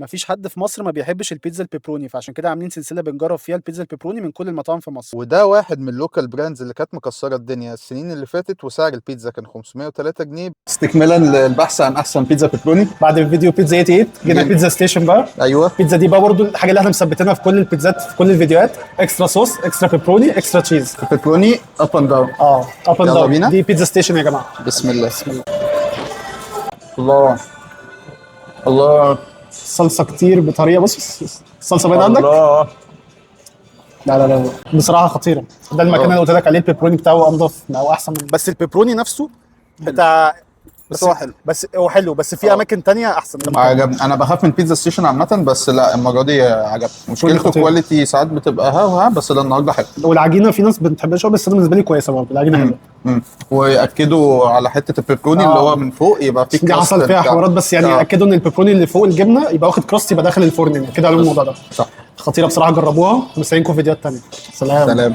مفيش حد في مصر ما بيحبش البيتزا البيبروني، فعشان كده عاملين سلسله بنجرب فيها البيتزا البيبروني من كل المطاعم في مصر. وده واحد من اللوكال براندز اللي كانت مكسره الدنيا السنين اللي فاتت، وسعر البيتزا كان 503 جنيه. استكمالا للبحث عن احسن بيتزا بيبروني، بعد الفيديو بيتزا 88 جينا جميل. بيتزا ستيشن بقى. ايوه البيتزا دي بقى برضو الحاجه اللي احنا مثبتينها في كل البيتزات في كل الفيديوهات، اكسترا صوص، اكسترا بيبروني، اكسترا تشيز. بيبروني اب اند داون. اب اند يلا داون. بينا. دي بيتزا ستيشن يا جماعه. بسم الله. بسم الله. الله الله صلصه كتير بطريقه، بص الصلصه باينه عندك. الله. لا بصراحه خطيره. ده المكان اللي قلت لك عليه البيبروني بتاعه انضف او احسن من بس البيبروني نفسه بتاع بس هو حلو. بس هو حلو، بس في اماكن تانية احسن. عجبني. انا بخاف من بيتزا ستيشن عامه، بس لا المره دي عجبني. مشكلته خطير. كواليتي ساعات بتبقى ها وها، بس ده النهارده حلو. والعجينه في ناس ما بتحبهاش، بس انا بالنسبه لي كويسه برضه العجينه حلوه. واكدوا على حته البيبروني اللي هو من فوق يبقى فيه دي حصل فيها حوارات، بس يعني اكدوا ان البيبروني اللي فوق الجبنه يبقى واخد كراست، يبقى داخل الفرن، يعني كده على الموضوع ده. صح. خطيره بصراحه، جربوها. مستنيينكم في فيديوهات تانيه. سلام.